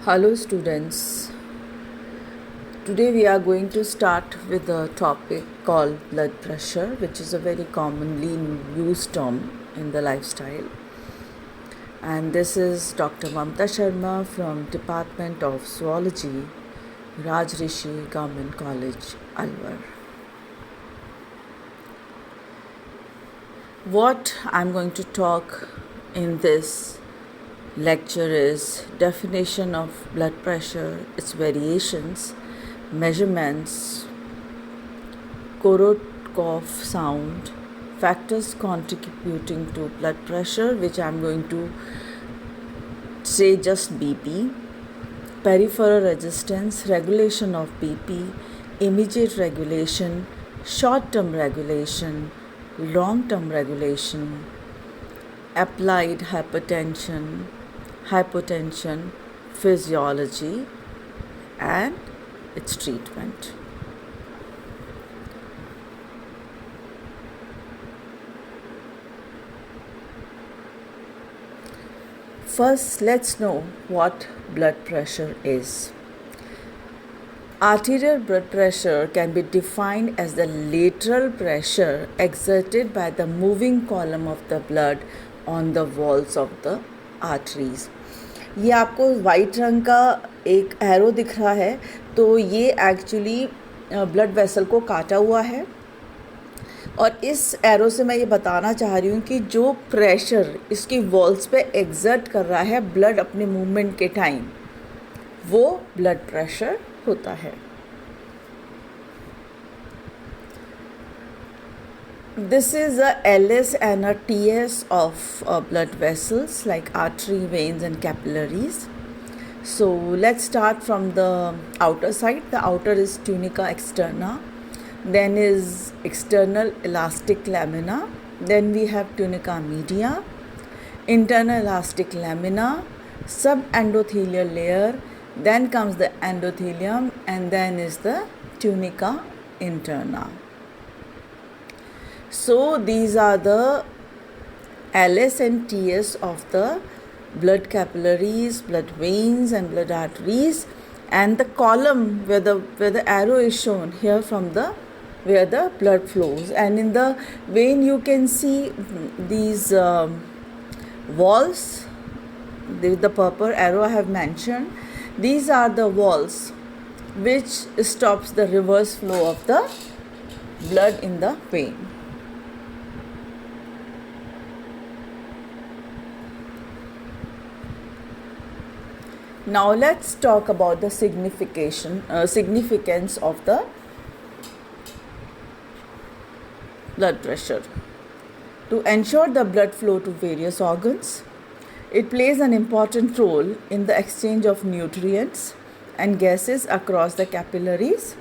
Hello students, today we are going to start with a topic called blood pressure, which is a very commonly used term in the lifestyle. And this is Dr. Mamta Sharma from Department of Zoology, Rajrishi Government College, Alwar. What I'm going to talk in this lecture is definition of blood pressure, its variations, measurements, Korotkoff sound, factors contributing to blood pressure, which I'm going to say just BP, peripheral resistance, regulation of BP, immediate regulation, short-term regulation, long-term regulation, applied hypertension, physiology, and its treatment. First, let's know what blood pressure is. Arterial blood pressure can be defined as the lateral pressure exerted by the moving column of the blood on the walls of the arteries. ये आपको white रंग का एक arrow दिख रहा है, तो ये एक्चुअली ब्लड वेसल को काटा हुआ है और इस एरो से मैं ये बताना चाह रही हूँ कि जो प्रेशर इसकी वॉल्स पे एग्जर्ट कर रहा है ब्लड अपने मूवमेंट के टाइम, वो ब्लड प्रेशर होता है. This is a LS and a TS of blood vessels like artery, veins and capillaries. So let's start from the outer side. The outer is tunica externa, then is external elastic lamina, then we have tunica media, internal elastic lamina, subendothelial layer, then comes the endothelium, and then is the tunica interna. So these are the LS and TS of the blood capillaries, blood veins and blood arteries, and the column where the arrow is shown here from where the blood flows. And in the vein you can see these walls, the purple arrow I have mentioned. These are the walls which stops the reverse flow of the blood in the vein. Now let's talk about the significance of the blood pressure. To ensure the blood flow to various organs, it plays an important role in the exchange of nutrients and gases across the capillaries,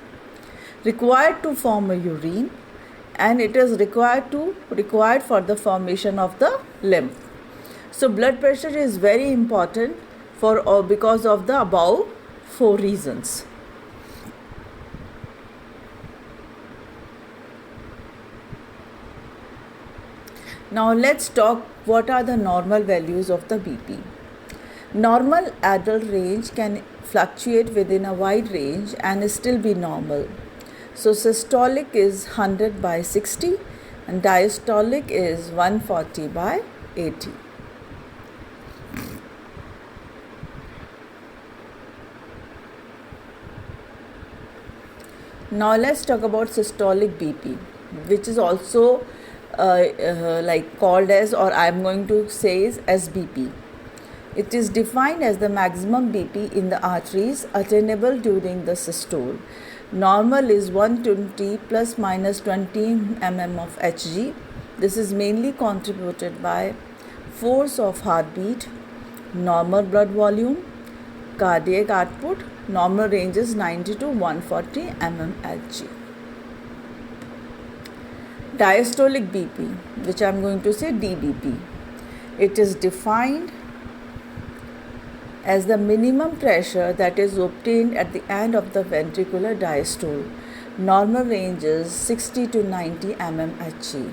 required to form a urine, and it is required for the formation of the lymph. So blood pressure is very important because of the above 4 reasons. Now let's talk what are the normal values of the BP. Normal adult range can fluctuate within a wide range and still be normal. So systolic is 100/60 and diastolic is 140/80. Now let's talk about systolic BP, which is also called as, or I'm going to say is SBP. It is defined as the maximum BP in the arteries attainable during the systole. Normal is 120 plus minus 20 mm of Hg. This is mainly contributed by force of heartbeat, normal blood volume, cardiac output. Normal range is 90 to 140 mmHg. Diastolic BP, which I am going to say DBP. It is defined as the minimum pressure that is obtained at the end of the ventricular diastole. Normal range is 60 to 90 mmHg.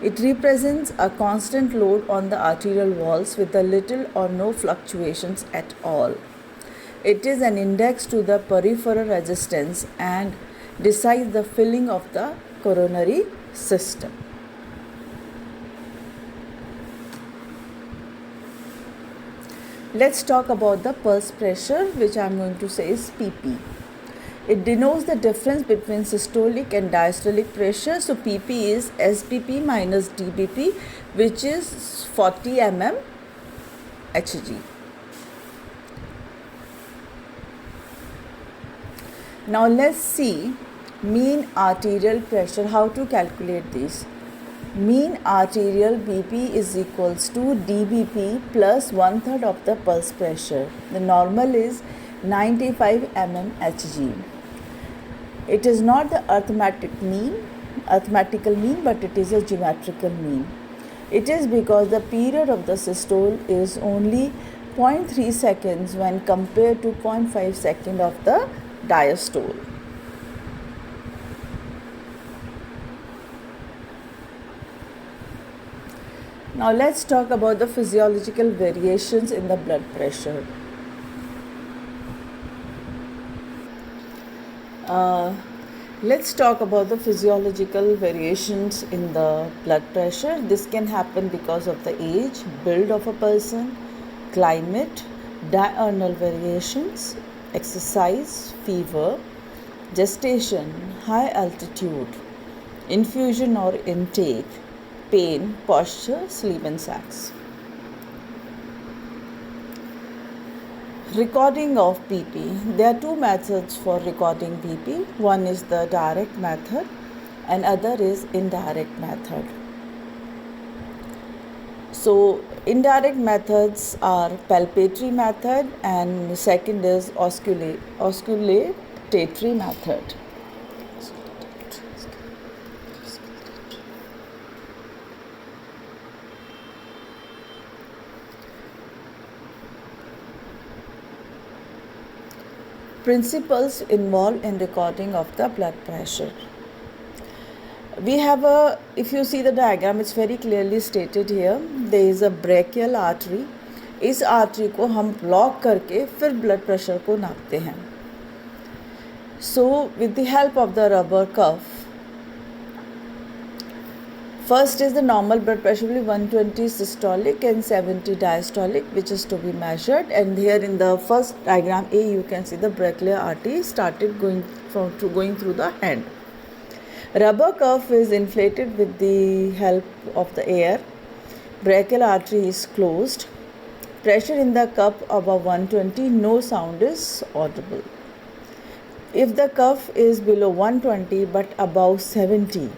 It represents a constant load on the arterial walls with little or no fluctuations at all. It is an index to the peripheral resistance and decides the filling of the coronary system. Let's talk about the pulse pressure, which I am going to say is PP. It denotes the difference between systolic and diastolic pressure. So PP is SPP minus DBP, which is 40 mm Hg. Now let's see mean arterial pressure, how to calculate this. Mean arterial BP is equals to DBP plus 1/3 of the pulse pressure. The normal is 95 mm Hg. It is not the arithmetical mean, but it is a geometrical mean. It is because the period of the systole is only 0.3 seconds when compared to 0.5 seconds of the diastole. Now let's talk about the physiological variations in the blood pressure. Let's talk about the physiological variations in the blood pressure. This can happen because of the age, build of a person, climate, diurnal variations, exercise, fever, gestation, high altitude, infusion or intake, pain, posture, sleep and sacs. Recording of BP. There are two methods for recording BP. One is the direct method and other is indirect method. So indirect methods are palpatory method and second is auscultatory method. Principles involved in recording of the blood pressure. We have if you see the diagram, it's very clearly stated here. There is a brachial artery. इस artery को हम block करके फिर blood pressure को नापते हैं. So with the help of the rubber cuff, first is the normal blood pressure will be 120 systolic and 70 diastolic, which is to be measured. And here in the first diagram A, you can see the brachial artery started going through the hand. Rubber cuff is inflated with the help of the air. Brachial artery is closed. Pressure in the cuff above 120, no sound is audible. If the cuff is below 120 but above 70,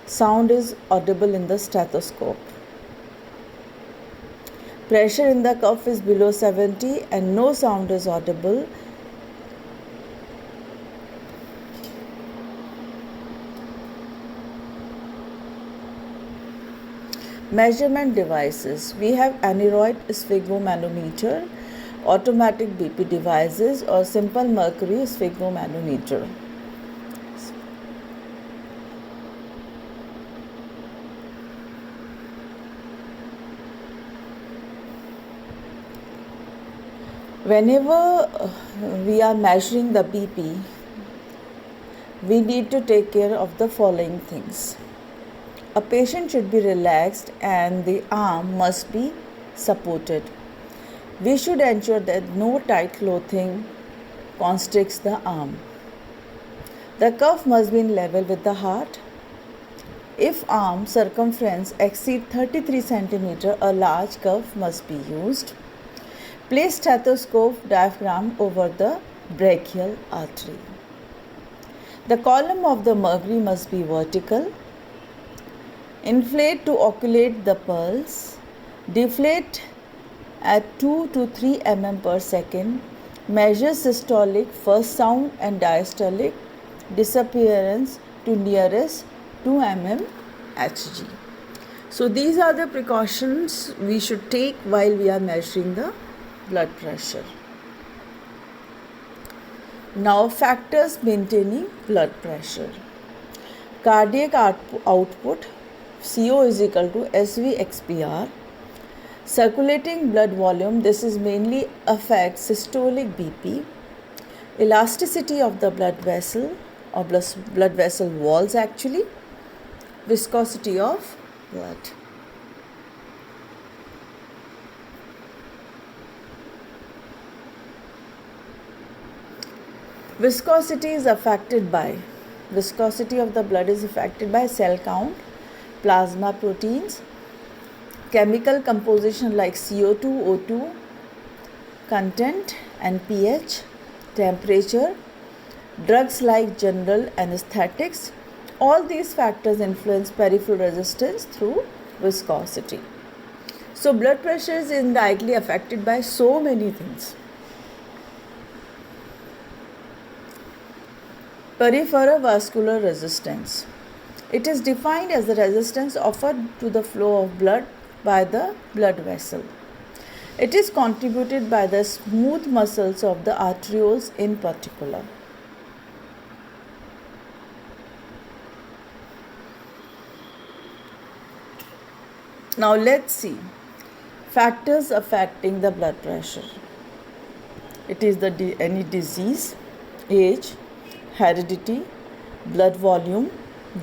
sound is audible in the stethoscope. Pressure in the cuff is below 70 and no sound is audible. Measurement devices. We have aneroid sphygmomanometer, automatic BP devices or simple mercury sphygmomanometer. Whenever we are measuring the BP, we need to take care of the following things. A patient should be relaxed and the arm must be supported. We should ensure that no tight clothing constricts the arm. The cuff must be in level with the heart. If arm circumference exceeds 33 cm, a large cuff must be used. Place stethoscope diaphragm over the brachial artery. The column of the mercury must be vertical. Inflate to oculate the pulse. Deflate at 2 to 3 mm per second. Measure systolic first sound and diastolic disappearance to nearest 2 mm Hg. So these are the precautions we should take while we are measuring the blood pressure. Now factors maintaining blood pressure. Cardiac output, CO is equal to SVXPR. Circulating blood volume, this is mainly affects systolic BP, elasticity of the blood vessel or blood vessel walls actually, viscosity of blood. Viscosity of the blood is affected by cell count, plasma proteins, chemical composition like CO2, O2, content and pH, temperature, drugs like general anesthetics. All these factors influence peripheral resistance through viscosity. So blood pressure is indirectly affected by so many things. Peripheral vascular resistance. It is defined as the resistance offered to the flow of blood by the blood vessel. It is contributed by the smooth muscles of the arterioles in particular. Now let's see factors affecting the blood pressure. It is any disease, age, heredity, blood volume,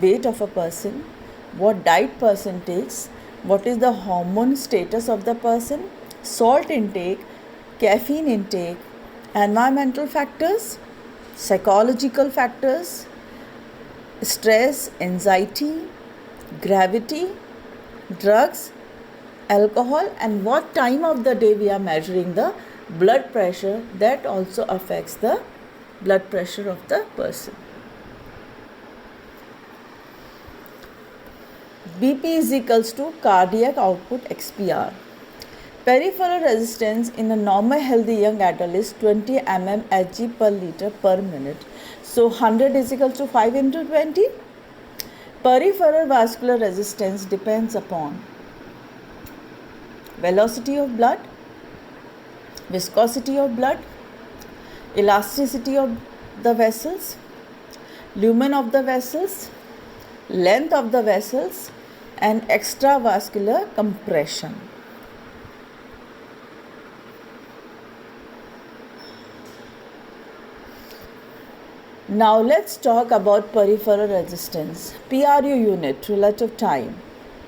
weight of a person, what diet person takes, what is the hormone status of the person, salt intake, caffeine intake, environmental factors, psychological factors, stress, anxiety, gravity, drugs, alcohol, and what time of the day we are measuring the blood pressure, that also affects the blood pressure of the person. BP is equals to cardiac output XPR. Peripheral resistance in a normal healthy young adult is 20 mm Hg per liter per minute. So 100 is equal to 5 into 20. Peripheral vascular resistance depends upon velocity of blood, viscosity of blood, elasticity of the vessels, lumen of the vessels, length of the vessels, and extravascular compression. Now let's talk about peripheral resistance. PRU unit, relative time,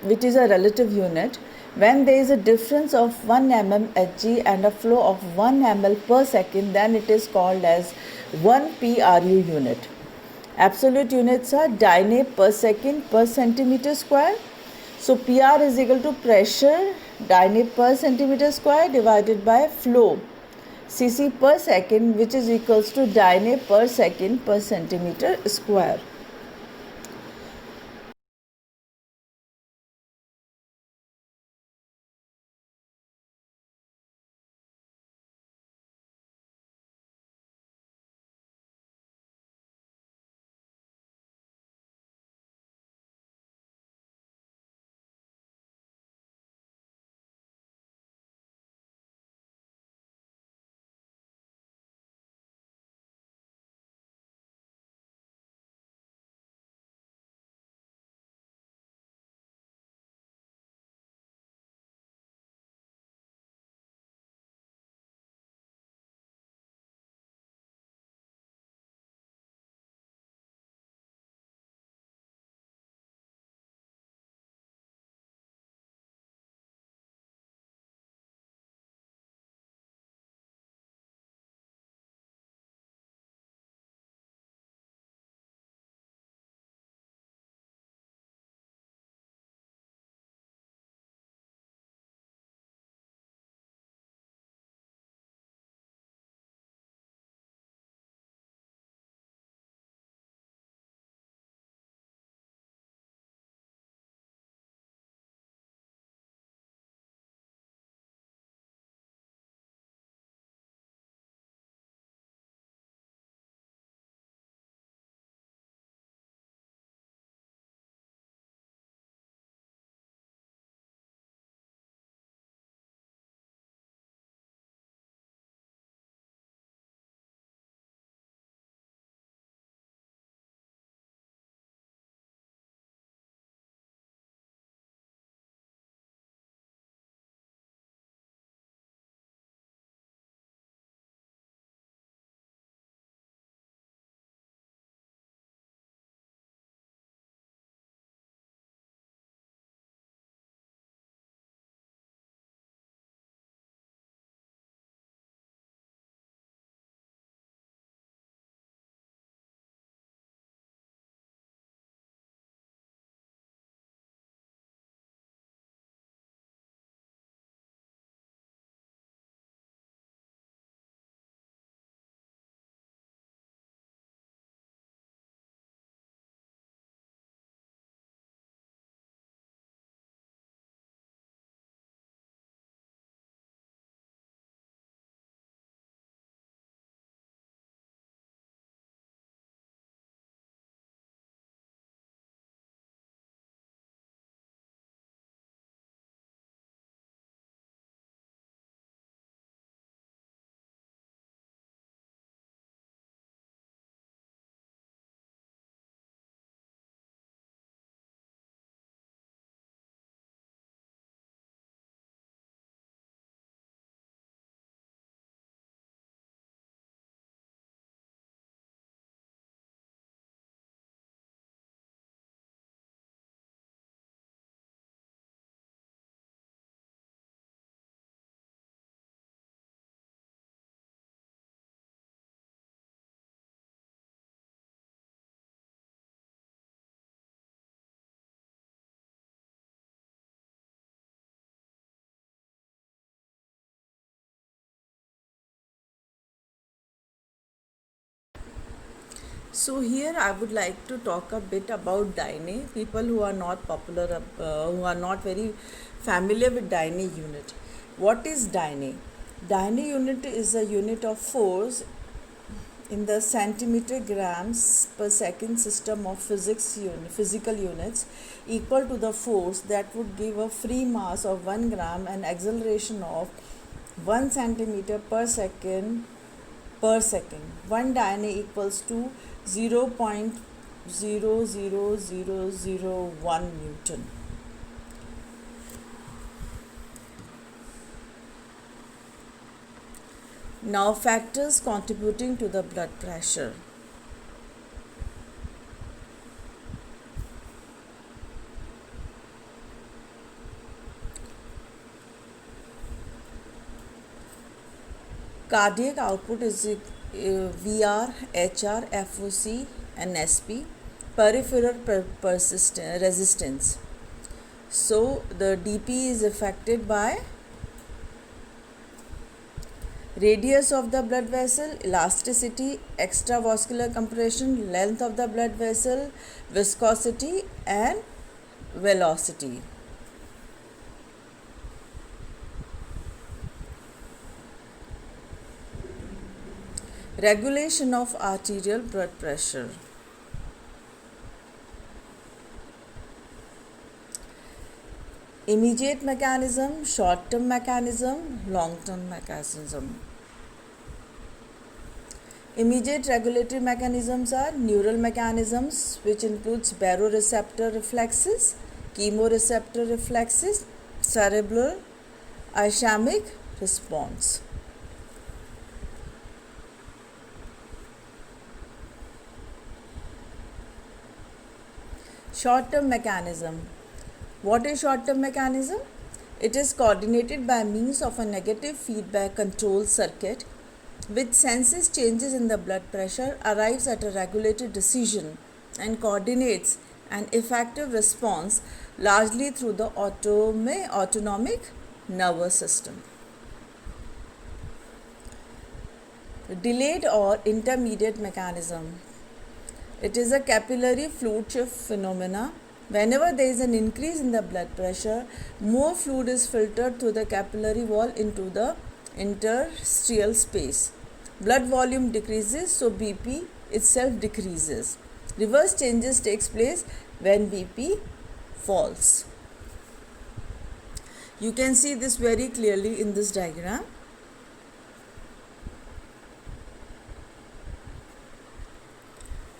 which is a relative unit. When there is a difference of 1 mm Hg and a flow of 1 ml per second, then it is called as 1 PRU unit. Absolute units are dyne per second per centimeter square. So PR is equal to pressure dyne per centimeter square divided by flow cc per second, which is equals to dyne per second per centimeter square. So here I would like to talk a bit about Dyne. People who are not popular, who are not very familiar with Dyne unit. What is Dyne? Dyne unit is a unit of force in the centimeter grams per second system of physical units, equal to the force that would give a free mass of 1 gram and acceleration of 1 centimeter per second. 1 dyne equals to 0.00001 Newton. Now, factors contributing to the blood pressure. Cardiac output is VR, HR, FOC, and SP. Peripheral resistance. So, the DP is affected by radius of the blood vessel, elasticity, extravascular compression, length of the blood vessel, viscosity, and velocity. Regulation of arterial blood pressure. Immediate mechanism, short-term mechanism, long-term mechanism. Immediate regulatory mechanisms are neural mechanisms, which includes baroreceptor reflexes, chemoreceptor reflexes, cerebral ischemic response. Short-term mechanism. What is short-term mechanism? It is coordinated by means of a negative feedback control circuit which senses changes in the blood pressure, arrives at a regulated decision, and coordinates an effective response largely through the autonomic nervous system. Delayed or intermediate mechanism. It is a capillary fluid shift phenomena. Whenever there is an increase in the blood pressure, more fluid is filtered through the capillary wall into the interstitial space. Blood volume decreases, so BP itself decreases. Reverse changes takes place when BP falls. You can see this very clearly in this diagram.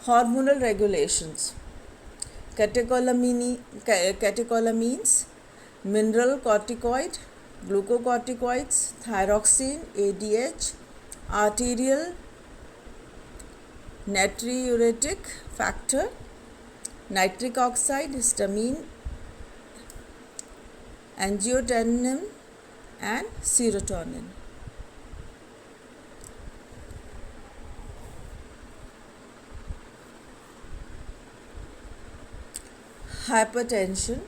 Hormonal regulations. Catecholamines, mineral corticoid, glucocorticoids, thyroxine, ADH, arterial natriuretic factor, nitric oxide, histamine, angiotensin, and serotonin. Hypertension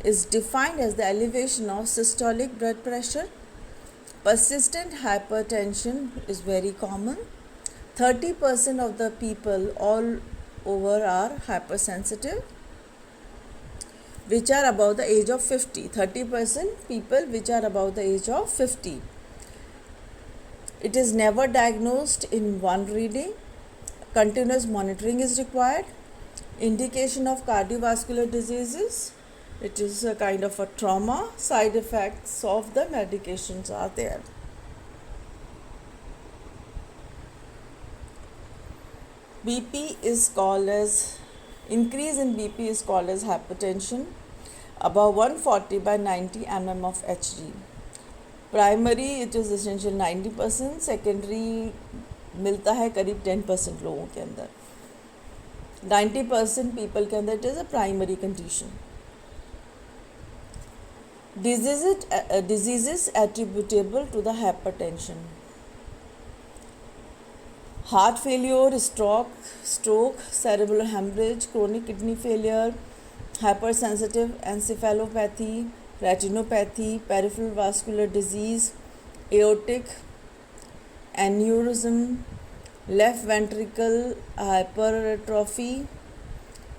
is defined as the elevation of systolic blood pressure. Persistent hypertension is very common. 30% of the people all over are hypersensitive, which are above the age of 50. 30% people which are above the age of 50. It is never diagnosed in one reading. Continuous monitoring is required. Indication of cardiovascular diseases. It is a kind of a trauma. Side effects of the medications are there. BP is called as, increase in BP is called as hypertension above 140 by 90 mm of Hg. Primary it is essential 90%, secondary मिलता है करीब 10% लोगों के अंदर. 90% people के अंदर it is a primary condition. Diseases attributable to the hypertension. Heart failure, stroke, cerebral hemorrhage, chronic kidney failure, hypersensitive encephalopathy, retinopathy, peripheral vascular disease, aortic aneurysm, left ventricle hypertrophy,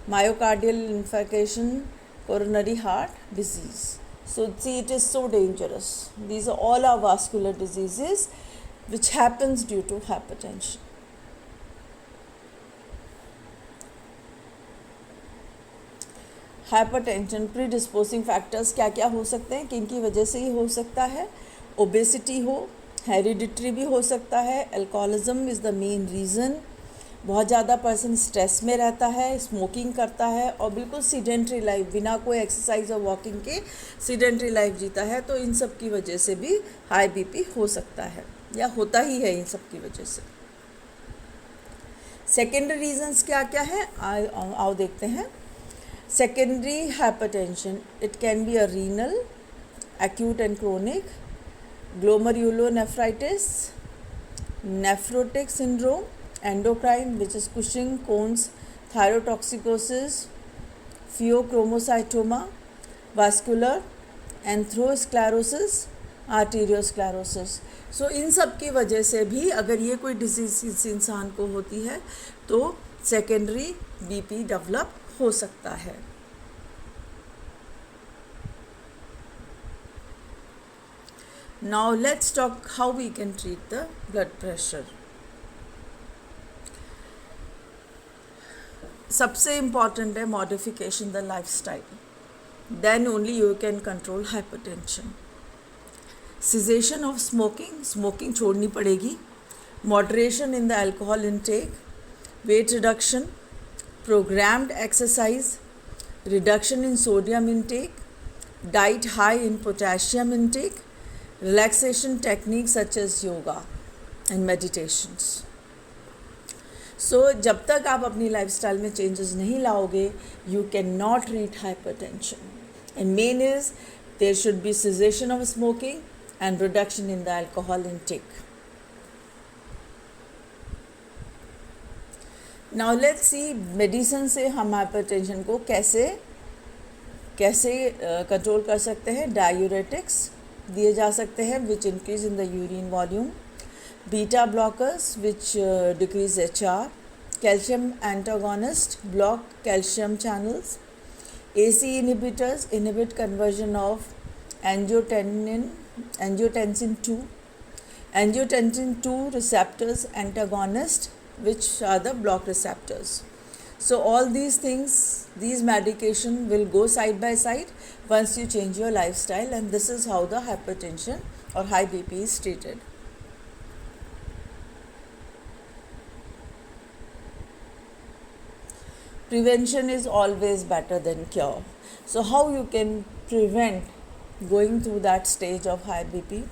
myocardial infarction, coronary heart disease. So see, it is so dangerous. These are all our vascular diseases which happens due to hypertension. Hypertension predisposing factors क्या क्या हो सकते हैं, किन की वजह से ही हो सकता है? ओबेसिटी हो, हेरिडिटरी भी हो सकता है, alcoholism is the main reason, बहुत ज़्यादा पर्सन स्ट्रेस में रहता है, स्मोकिंग करता है और बिल्कुल सीडेंट्री लाइफ, बिना कोई एक्सरसाइज और वॉकिंग के सीडेंट्री लाइफ जीता है, तो इन सब की वजह से भी हाई बीपी हो सकता है या होता ही है इन सब की वजह से। सेकेंडरी रीजंस क्या क्या है, आओ देखते हैं। Secondary hypertension, it can be a renal, acute and chronic, glomerulonephritis, nephrotic syndrome, endocrine, which is Cushing, Cones, thyrotoxicosis, pheochromocytoma, vascular, atherosclerosis, arteriosclerosis. सो इन सब की वजह से भी अगर ये कोई डिजीज इस इंसान को होती है तो सेकेंडरी बीपी डेवलप हो सकता है। Now let's talk how we can treat the blood pressure. सबसे इम्पॉर्टेंट है modification the lifestyle, then only you can control hypertension. Cessation of smoking, smoking छोड़नी पड़ेगी, moderation in the alcohol intake, weight reduction, programmed exercise, reduction in sodium intake, diet high in potassium intake, relaxation techniques such as yoga and meditations. So जब तक आप अपनी lifestyle में changes नहीं लाओगे, you cannot treat hypertension. And main is there should be cessation of smoking and reduction in the alcohol intake. Now let's see medicine से हम hypertension को कैसे कंट्रोल कर सकते हैं। डायूरेटिक्स दिए जा सकते हैं which increase in the urine volume, beta blockers which decrease HR, calcium antagonist block calcium channels, AC inhibitors inhibit conversion of angiotensin 2, angiotensin 2 receptors antagonist which are the block receptors. So all these things, these medication will go side by side once you change your lifestyle, and this is how the hypertension or high BP is treated. Prevention is always better than cure. So how you can prevent going through that stage of high BP?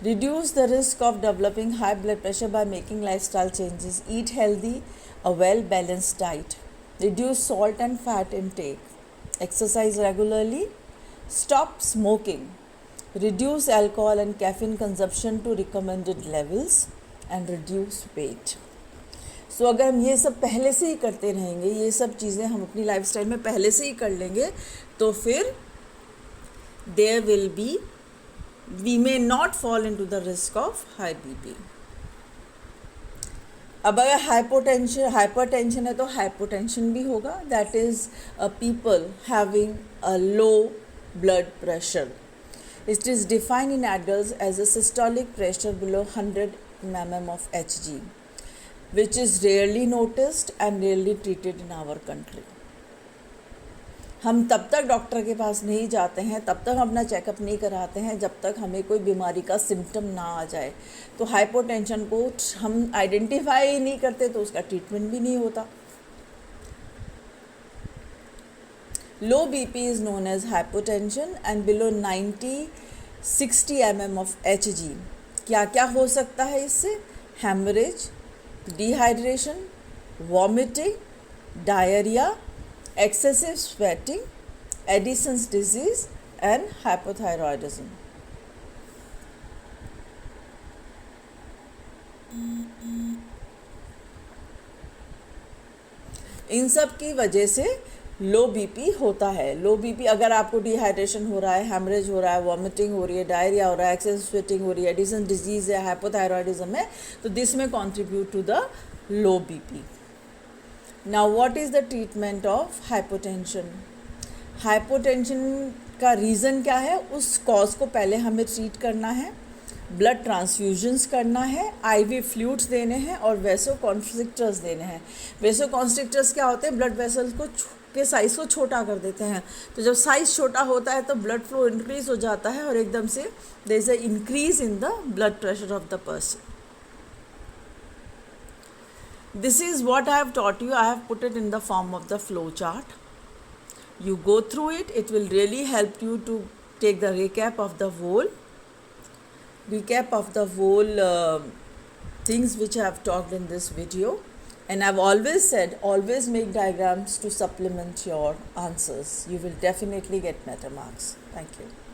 Reduce the risk of developing high blood pressure by making lifestyle changes. Eat healthy, a well-balanced diet. Reduce salt and fat intake. Exercise regularly. Stop smoking. Reduce alcohol and caffeine consumption to recommended levels and reduce weight. So अगर हम ये सब पहले से ही करते रहेंगे, ये सब चीज़ें हम अपनी लाइफस्टाइल में पहले से ही कर लेंगे, तो फिर there will be, we may not fall into the risk of high BP. अब अगर हाइपरटेंशन है तो हाइपोटेंशन भी होगा, that is people having a low blood pressure. It is defined in adults as a systolic pressure below 100 mm of Hg, which is rarely noticed and rarely treated in our country. हम तब तक doctor के पास नहीं जाते हैं, तब तक अपना चेकअप नहीं कराते हैं जब तक हमें कोई बीमारी का सिम्टम ना आ जाए. तो हाइपोटेंशन को हम आइडेंटिफाई ही नहीं करते तो उसका ट्रीटमेंट भी नहीं होता. Low BP is known as hypotension and below 90-60 mm of Hg. क्या क्या हो सकता है इससे? Haemorrhage, dehydration, vomiting, diarrhoea, excessive sweating, Addison's disease and hypothyroidism. इन सब की वजह से लो बीपी होता है। लो बीपी अगर आपको डिहाइड्रेशन हो रहा है, हेमरेज हो रहा है, वॉमिटिंग हो रही है, डायरिया हो रहा है, एक्सेस स्वेटिंग हो रही है, एडिसन डिजीज़ है, हाइपोथायरॉयडिज्म है, तो दिस में contribute to the low BP. Now what is the treatment of hypotension? Hypotension का रीज़न क्या है, उस कॉज को पहले हमें ट्रीट करना है, ब्लड ट्रांसफ्यूजन्स करना है, आईवी फ्लूइड्स देने हैं और वेसोकॉन्स्ट्रिक्टर्स देने हैं। वेसोकॉन्स्ट्रिक्टर्स क्या होते हैं? ब्लड वेसल्स को के साइज़ को छोटा कर देते हैं। तो जब साइज़ छोटा होता है तो ब्लड फ्लो इंक्रीज हो जाता है और एकदम से there is a increase in the blood pressure of the person. This is what I have taught you. I have put it in the form of the flow chart. You go through it. It will really help you to take the recap of the whole things which I have talked in this video. And I've always said, always make diagrams to supplement your answers. You will definitely get better marks. Thank you.